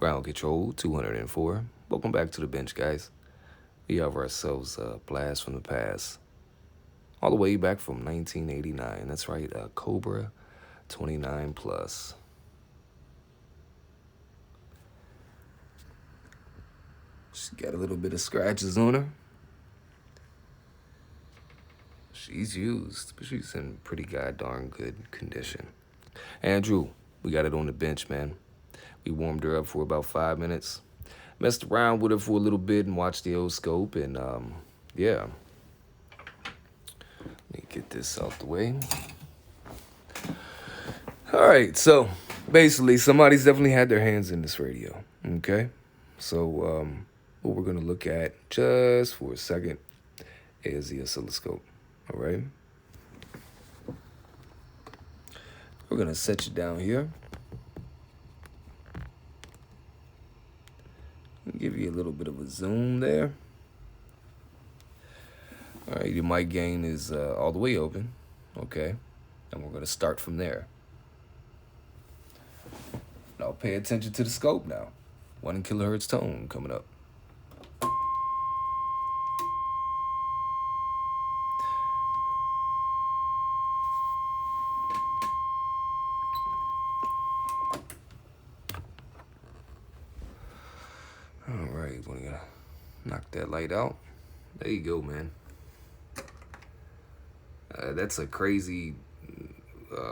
Ground control 204. Welcome back to the bench, guys. We have ourselves a blast from the past. All the way back from 1989. That's right, a Cobra 29 plus. She got a little bit of scratches on her. She's used, but she's in pretty goddamn good condition. Andrew, we got it on the bench, man. We warmed her up for about 5 minutes. Messed around with her for a little bit and watched the old scope, and yeah. Let me get this out the way. All right, so basically, somebody's definitely had their hands in this radio, okay? So what we're going to look at just for a second is the oscilloscope, all right? We're going to set you down here. Give you a little bit of a zoom there. All right, your mic gain is all the way open, okay? And we're going to start from there. Now pay attention to the scope now. 1 kilohertz tone coming up. All right, we're gonna knock that light out. There you go, man. That's a crazy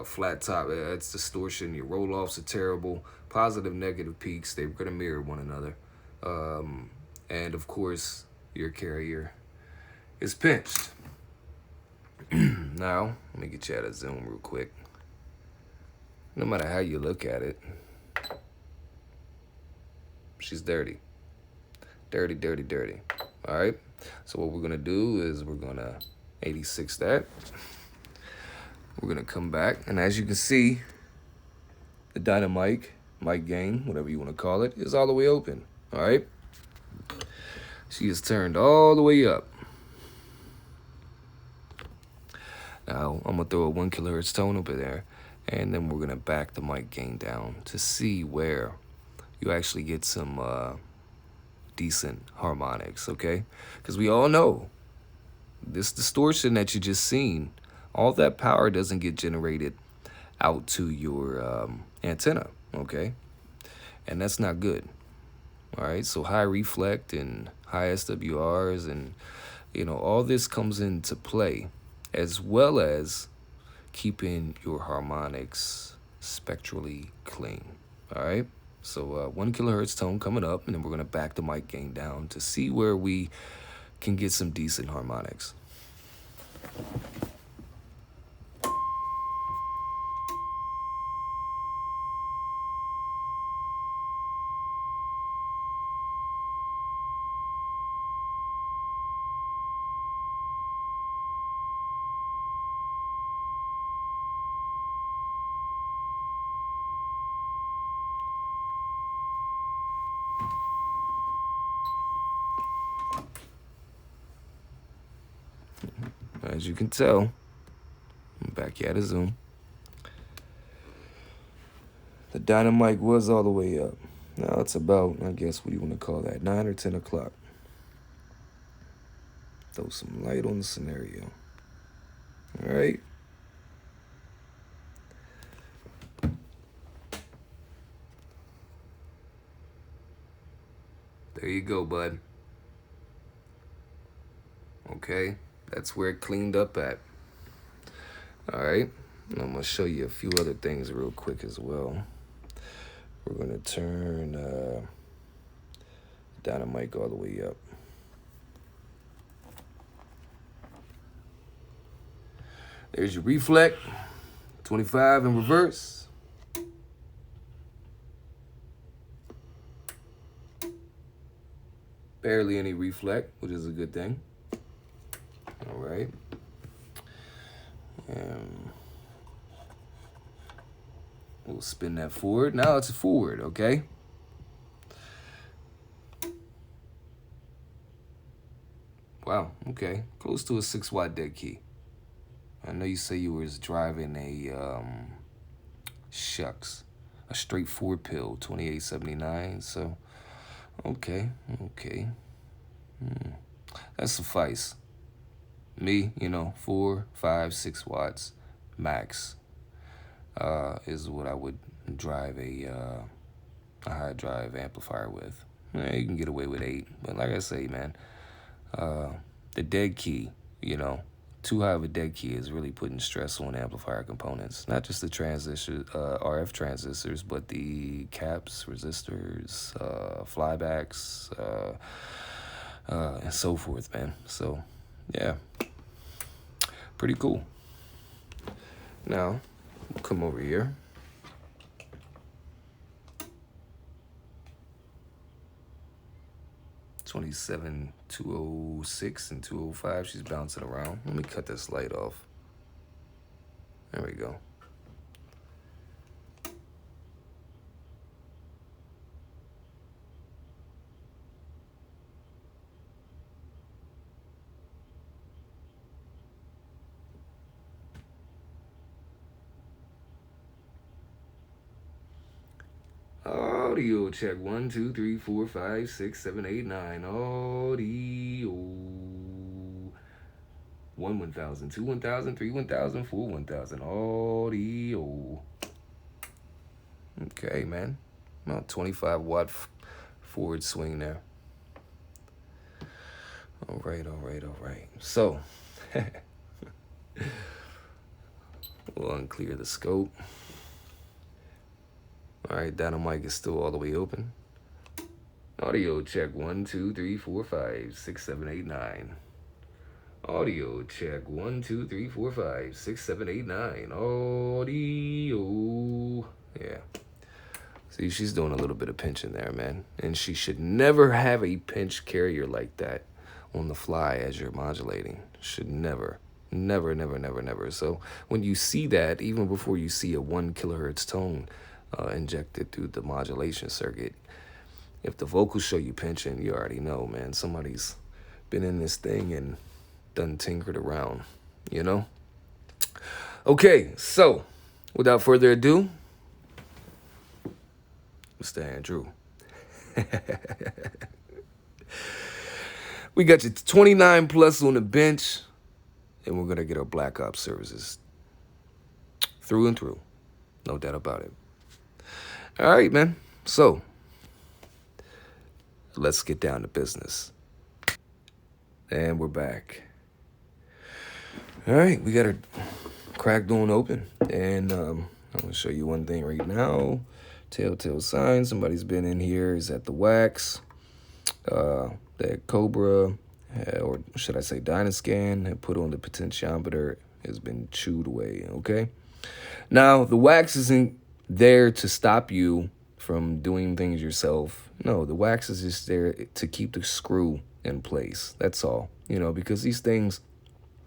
flat top. That's distortion. Your roll-offs are terrible. Positive, negative peaks, they're gonna mirror one another. And of course, your carrier is pinched. Now, let me get you out of zoom real quick. No matter how you look at it, she's dirty. Dirty, dirty, dirty. All right? So what we're going to do is we're going to 86 that. We're going to come back. And as you can see, the dynamic, mic gain, whatever you want to call it, is all the way open. All right? She is turned all the way up. Now, I'm going to throw a 1 kilohertz tone over there. And then we're going to back the mic gain down to see where you actually get some decent harmonics, okay? Because we all know this distortion that you just seen, all that power doesn't get generated out to your antenna, okay? And that's not good, all right? So high reflect and high SWRs and, you know, all this comes into play, as well as keeping your harmonics spectrally clean, all right? So 1 kilohertz tone coming up, and then we're going to back the mic gain down to see where we can get some decent harmonics. As you can tell, I'm back out of zoom. The dynamic was all the way up. Now it's about, I guess, what do you want to call that, 9 or 10 o'clock. Throw some light on the scenario. All right. There you go, bud. Okay, that's where it cleaned up at. All right, and I'm gonna show you a few other things real quick as well. We're gonna turn dynamic all the way up. There's your reflect, 25 in reverse. Barely any reflect, which is a good thing. All right. And we'll spin that forward. Now it's a forward, okay? Wow, okay. Close to a 6-watt dead key. I know you say you was driving a, shucks. a straight 4 pill, 2879. So, okay, okay. That suffice. Me, 4, 5, 6 watts max is what I would drive a high drive amplifier with. You can get away with 8, but like I say, man, the dead key, too high of a dead key is really putting stress on amplifier components. Not just the transistor, RF transistors, but the caps, resistors, flybacks, and so forth, man. So, yeah, pretty cool. Now, we'll come over here. $27,206 and 205. She's bouncing around. Let me cut this light off. There we go. Audio check 1, 2, 3, 4, 5, 6, 7, 8, 9. Audio 1, 1,000, 2, 1,000, 3, 1,000, 4, 1,000. Audio. Okay, man. About 25-watt forward swing there. All right. So, we'll unclear the scope. All right, data mic is still all the way open. Audio check 1, 2, 3, 4, 5, 6, 7, 8, 9. Audio check 1, 2, 3, 4, 5, 6, 7, 8, 9. Audio. Yeah. See, she's doing a little bit of pinching there, man. And she should never have a pinch carrier like that on the fly as you're modulating. Should never. Never. So when you see that, even before you see a 1 kilohertz tone injected through the modulation circuit, if the vocals show you pinching, you already know, man. Somebody's been in this thing and done tinkered around, Okay, so without further ado, Mr. Andrew. We got you 29 plus on the bench, and we're going to get our Black Ops services through and through. No doubt about it. All right, man. So, let's get down to business. And we're back. All right, we got our crack door open. And I'm going to show you one thing right now. Telltale sign. Somebody's been in here. Is at the wax. That Cobra, or should I say Dynascan, had put on the potentiometer has been chewed away, okay? Now, the wax isn't there to stop you from doing things yourself. No, the wax is just there to keep the screw in place. That's all, because these things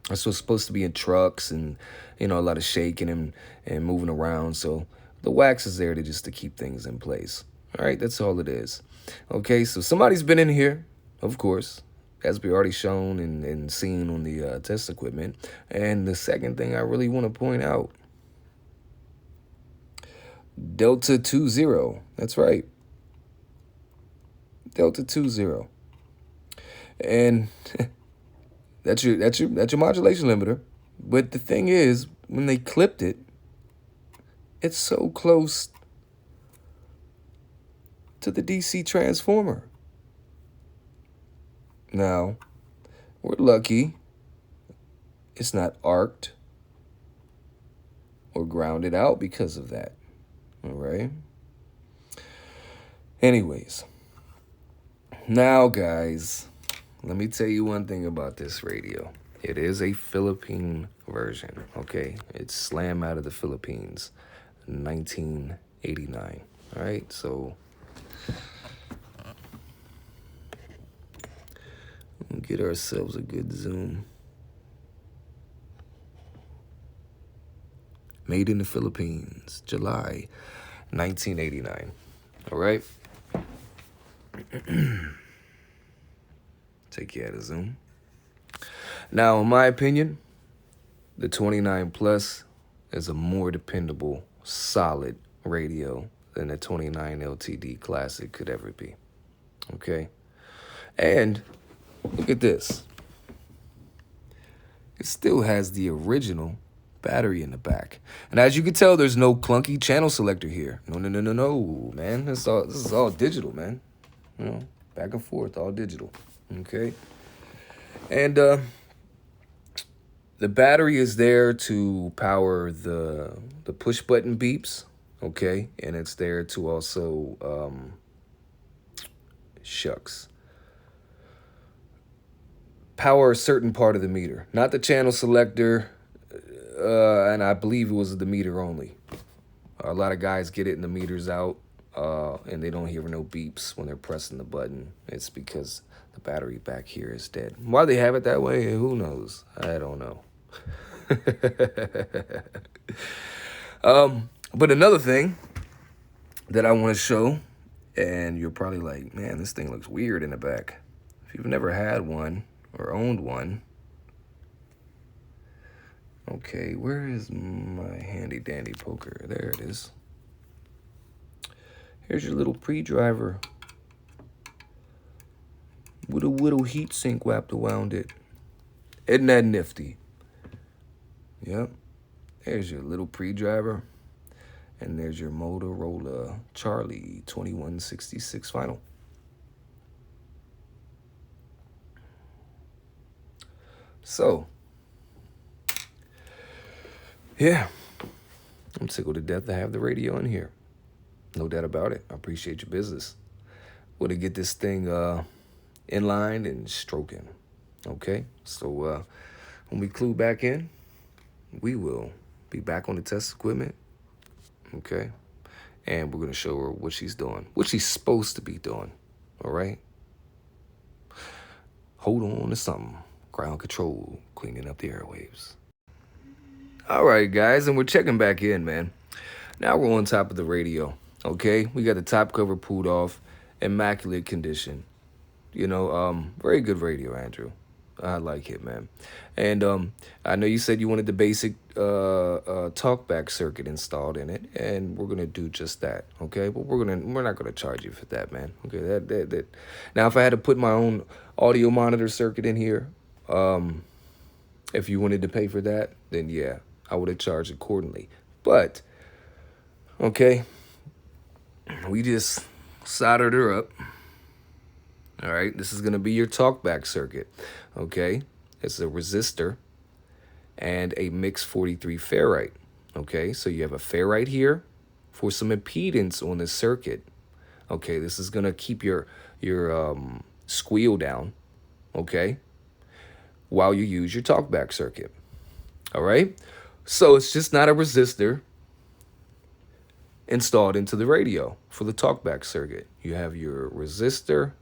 are supposed to be in trucks and, a lot of shaking and moving around. So the wax is there to keep things in place. All right, that's all it is. Okay, so somebody's been in here, of course, as we already shown and seen on the test equipment. And the second thing I really want to point out, Delta 20. That's right. Delta 20. And that's your modulation limiter. But the thing is, when they clipped it, it's so close to the DC transformer. Now, we're lucky it's not arced or grounded out because of that. All right. Anyways, now, guys, let me tell you one thing about this radio. It is a Philippine version, okay? It's slam out of the Philippines, 1989. All right, so we'll get ourselves a good zoom. Made in the Philippines, July 1989. All right? Take you out of zoom. Now, in my opinion, the 29 Plus is a more dependable, solid radio than a 29 LTD Classic could ever be. Okay? And look at this. It still has the original battery in the back. And as you can tell, there's no clunky channel selector here. No, man. This is all digital, man. You know, back and forth, all digital. Okay? And the battery is there to power the push button beeps, okay? And it's there to also power a certain part of the meter, not the channel selector, and I believe it was the meter only. A lot of guys get it and the meter's out, and they don't hear no beeps when they're pressing the button. It's because the battery back here is dead. Why they have it that way, who knows? I don't know. But another thing that I want to show, and you're probably like, man, this thing looks weird in the back. If you've never had one or owned one, okay, where is my handy dandy poker? There it is. Here's your little pre-driver with a little heat sink wrapped around it. Isn't that nifty? Yep. There's your little pre-driver. And there's your Motorola Charlie 2166 final. So, yeah, I'm tickled to death to have the radio in here. No doubt about it. I appreciate your business. We're to get this thing in line and stroking. Okay? So, when we clue back in, we will be back on the test equipment. Okay? And we're going to show her what she's doing, what she's supposed to be doing. All right? Hold on to something. Ground control, cleaning up the airwaves. All right, guys, and we're checking back in, man. Now we're on top of the radio. Okay? We got the top cover pulled off, immaculate condition. You know, very good radio, Andrew. I like it, man. And I know you said you wanted the basic Talkback circuit installed in it, and we're gonna do just that, okay? But we're not gonna charge you for that, man. Okay, that. Now, if I had to put my own audio monitor circuit in here, if you wanted to pay for that, then yeah, I would have charged accordingly. But okay, we just soldered her up. All right, this is going to be your Talkback circuit, okay? It's a resistor and a mixed 43 ferrite, okay? So you have a ferrite here for some impedance on this circuit, okay? This is going to keep your squeal down, okay, while you use your Talkback circuit, all right? So it's just not a resistor installed into the radio for the Talkback circuit. You have your resistor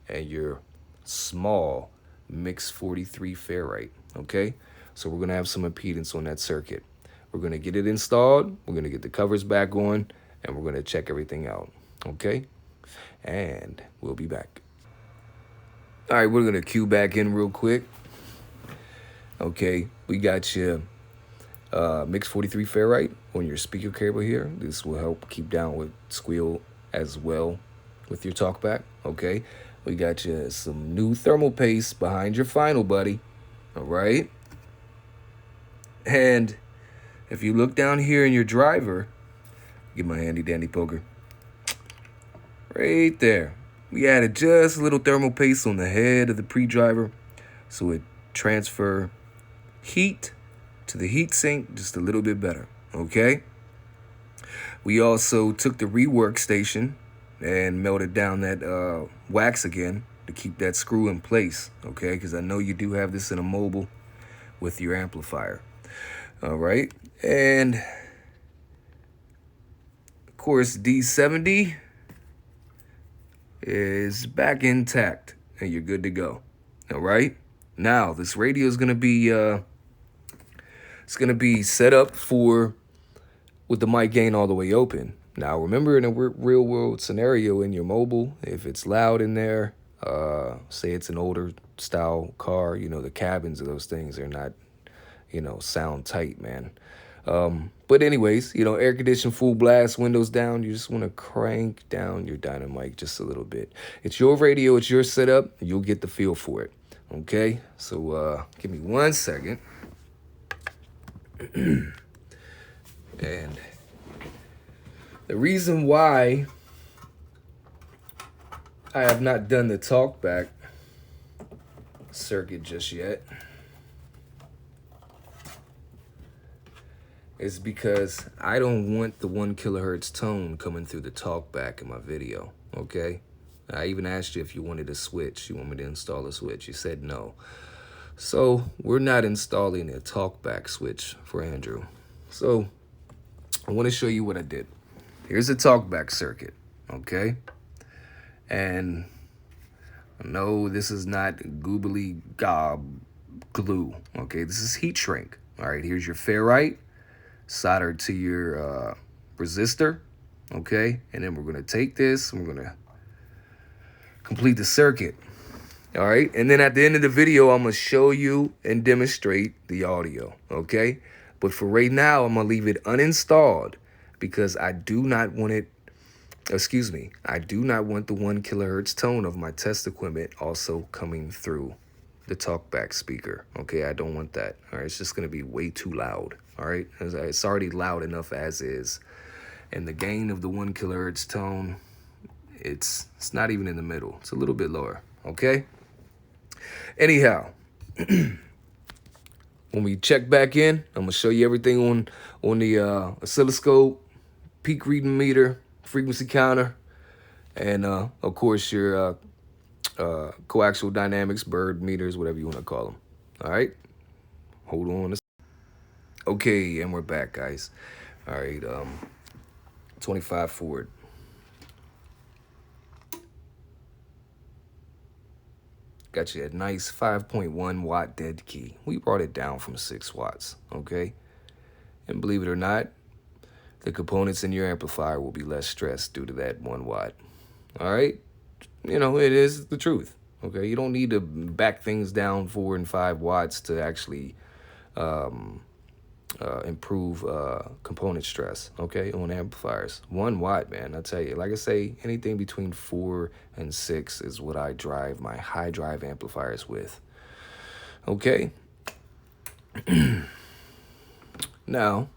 and your small mixed 43 ferrite, okay? So we're going to have some impedance on that circuit. We're going to get it installed, we're going to get the covers back on, and we're going to check everything out, okay? And we'll be back. All right, we're going to cue back in real quick. Okay, we got your mixed 43 ferrite on your speaker cable here. This will help keep down with squeal as well with your Talkback, okay? We got you some new thermal paste behind your final, buddy. All right? And if you look down here in your driver, get my handy dandy poker. Right there. We added just a little thermal paste on the head of the pre-driver so it transfer heat to the heat sink just a little bit better, okay? We also took the rework station and melted down that wax again to keep that screw in place, okay? Because I know you do have this in a mobile with your amplifier, all right? And, of course, D70 is back intact, and you're good to go, all right? Now, this radio is going to be, it's going to be set up with the mic gain all the way open. Now, remember, in a real-world scenario in your mobile, if it's loud in there, say it's an older style car, you know, the cabins of those things are not, you know, sound tight, man. But anyways, you know, air conditioned, full blast, windows down. You just want to crank down your dynamite just a little bit. It's your radio, it's your setup. You'll get the feel for it. Okay, so give me 1 second. And the reason why I have not done the talkback circuit just yet is because I don't want the 1 kilohertz tone coming through the talkback in my video, okay? I even asked you if you wanted a switch. You want me to install a switch? You said no. So we're not installing a talkback switch for Andrew. So I want to show you what I did. Here's a talkback circuit, okay? And no, this is not goobly gob glue, okay? This is heat shrink. All right, here's your ferrite soldered to your resistor, okay? And then we're gonna take this and we're gonna complete the circuit, all right? And then at the end of the video, I'm gonna show you and demonstrate the audio, okay? But for right now, I'm gonna leave it uninstalled because I do not want it, I do not want the 1 kilohertz tone of my test equipment also coming through the talkback speaker, okay? I don't want that, all right? It's just gonna be way too loud, all right? It's already loud enough as is. And the gain of the 1 kilohertz tone, it's not even in the middle. It's a little bit lower, okay? Anyhow, when we check back in, I'm gonna show you everything on the oscilloscope, peak reading meter, frequency counter, and of course your coaxial dynamics, bird meters, whatever you want to call them. All right, hold on. Okay, and we're back, guys. All right, 25 forward. Got you a nice 5.1 watt dead key. We brought it down from 6 watts, okay? And believe it or not, the components in your amplifier will be less stressed due to that 1 watt. All right? You know, it is the truth, okay? You don't need to back things down 4 and 5 watts to actually improve component stress, okay, on amplifiers. 1 watt, man, I tell you. Like I say, anything between 4 and 6 is what I drive my high drive amplifiers with, okay? Now,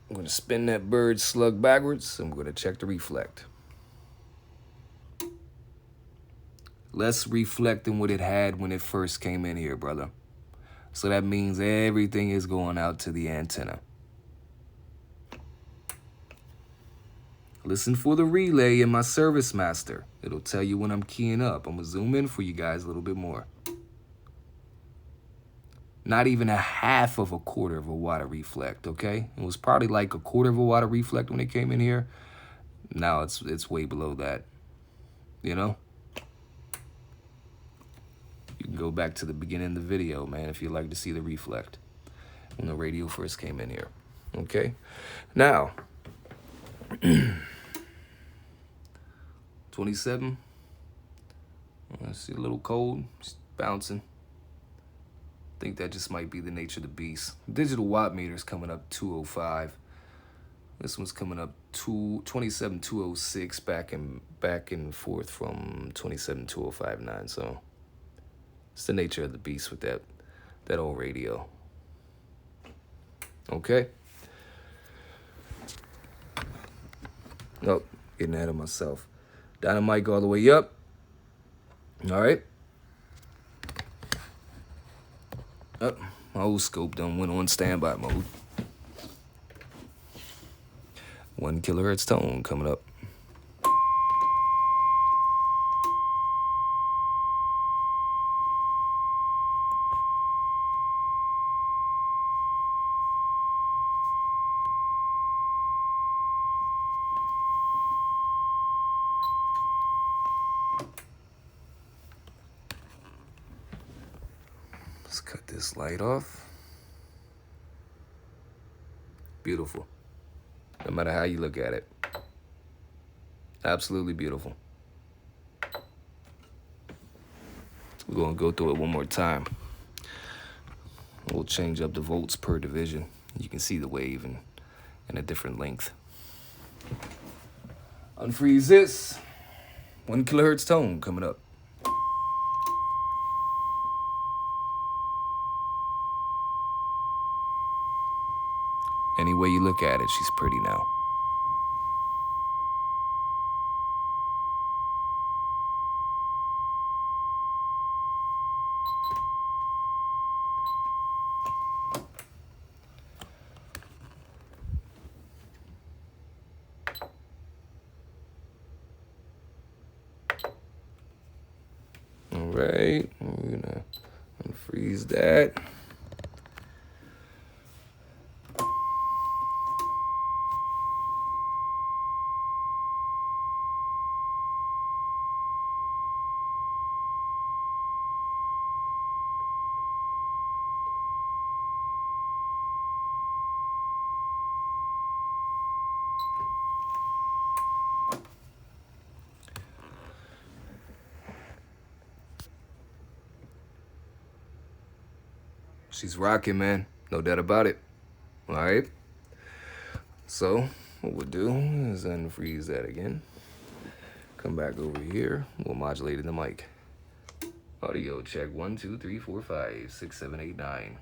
I'm going to spin that bird slug backwards. I'm going to check the reflect. Less reflect than what it had when it first came in here, brother. So that means everything is going out to the antenna. Listen for the relay in my service master. It'll tell you when I'm keying up. I'm going to zoom in for you guys a little bit more. Not even a half of a quarter of a watt of reflect, okay? It was probably like a quarter of a watt of reflect when it came in here. Now it's way below that, you know? You can go back to the beginning of the video, man, if you'd like to see the reflect when the radio first came in here, okay? Now, 27. I see a little cold, just bouncing. I think that just might be the nature of the beast. Digital watt meter's coming up 205. This one's coming up 27,206 back and forth from 27,2059. So it's the nature of the beast with that old radio. Okay. Nope, getting ahead of myself. Dynamic all the way up. All right. Oh, my old scope done went on standby mode. 1 kilohertz tone coming up. Let's cut this light off. Beautiful. No matter how you look at it. Absolutely beautiful. We're going to go through it one more time. We'll change up the volts per division. You can see the wave in a different length. Unfreeze this. 1 kilohertz tone coming up. Any way you look at it, she's pretty now. All right, we're gonna unfreeze that. She's rocking, man. No doubt about it. All right. So what we'll do is unfreeze that again. Come back over here. We'll modulate in the mic. Audio check 1, 2, 3, 4, 5, 6, 7, 8, 9.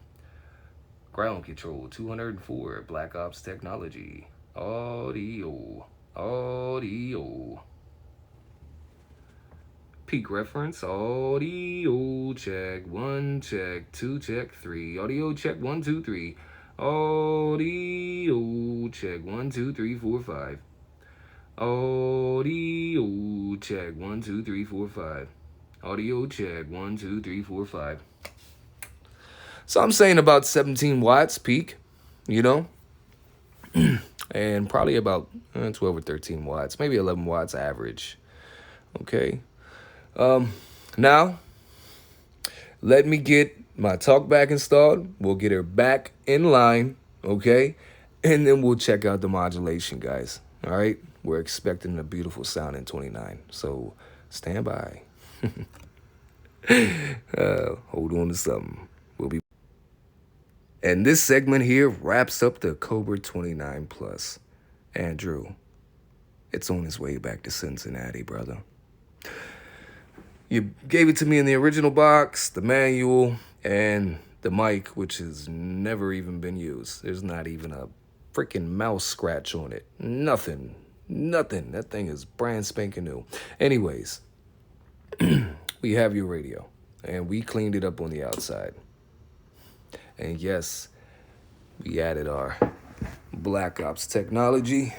Ground control 204. Black Ops technology. Audio. Peak reference. Audio check 1, check 2, check 3. Audio check 1, 2, 3. Audio check 1, 2, 3, 4, 5. Audio check 1, 2, 3, 4, 5. Audio check 1, 2, 3, 4, 5. So I'm saying about 17 watts peak, you know, and probably about 12 or 13 watts, maybe 11 watts average. Okay. Now, let me get my Talkback installed. We'll get her back in line, okay? And then we'll check out the modulation, guys. All right? We're expecting a beautiful sound in 29, so stand by. Hold on to something. We'll be. And this segment here wraps up the Cobra 29 Plus. Andrew, it's on its way back to Cincinnati, brother. You gave it to me in the original box, the manual, and the mic, which has never even been used. There's not even a freaking mouse scratch on it. Nothing. That thing is brand spanking new. Anyways, we have your radio, and we cleaned it up on the outside. And yes, we added our Black Ops technology.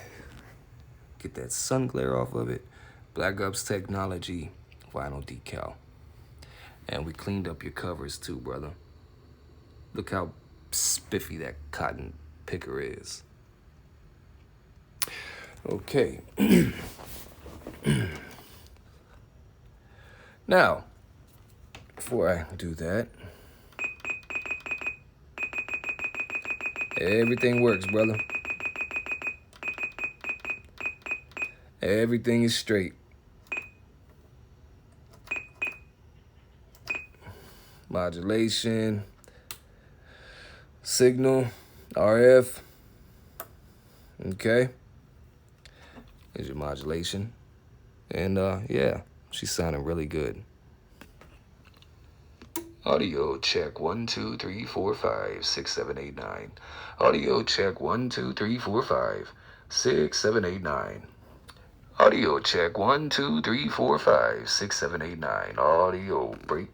Get that sun glare off of it. Black Ops technology. Vinyl decal. And we cleaned up your covers too, brother. Look how spiffy that cotton picker is. Okay. Now, before I do that, everything works, brother. Everything is straight. Modulation, signal, RF. Okay. Here's your modulation. And yeah, she's sounding really good. Audio check 1, 2, 3, 4, 5, 6, 7, 8, 9. Audio check 1, 2, 3, 4, 5, 6, 7, 8, 9. Audio check 1, 2, 3, 4, 5, 6, 7, 8, 9. Audio break.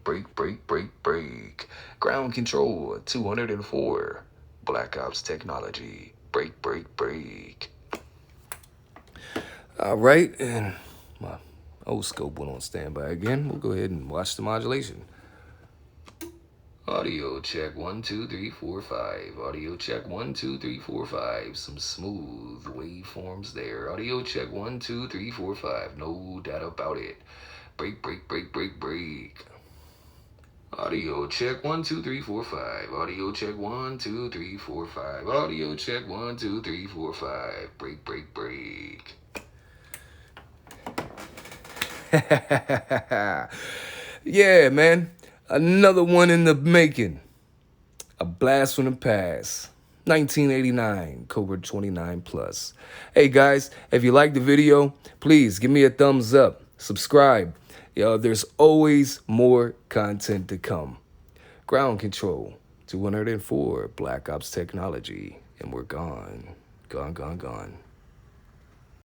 Ground control 204. Black Ops technology. Break. All right, and my O-scope went on standby again. We'll go ahead and watch the modulation. Audio check 1, 2, 3, 4, 5. Audio check 1, 2, 3, 4, 5. Some smooth waveforms there. Audio check 1, 2, 3, 4, 5. No doubt about it. Break. Audio check 1, 2, 3, 4, 5. Audio check 1, 2, 3, 4, 5. Audio check 1, 2, 3, 4, 5. Break. Yeah, man. Another one in the making. A blast from the past. 1989, Cobra 29 plus. Hey guys, if you like the video, please give me a thumbs up, subscribe. There's always more content to come. Ground Control 204 Black Ops Technology, and we're gone. Gone, gone, gone.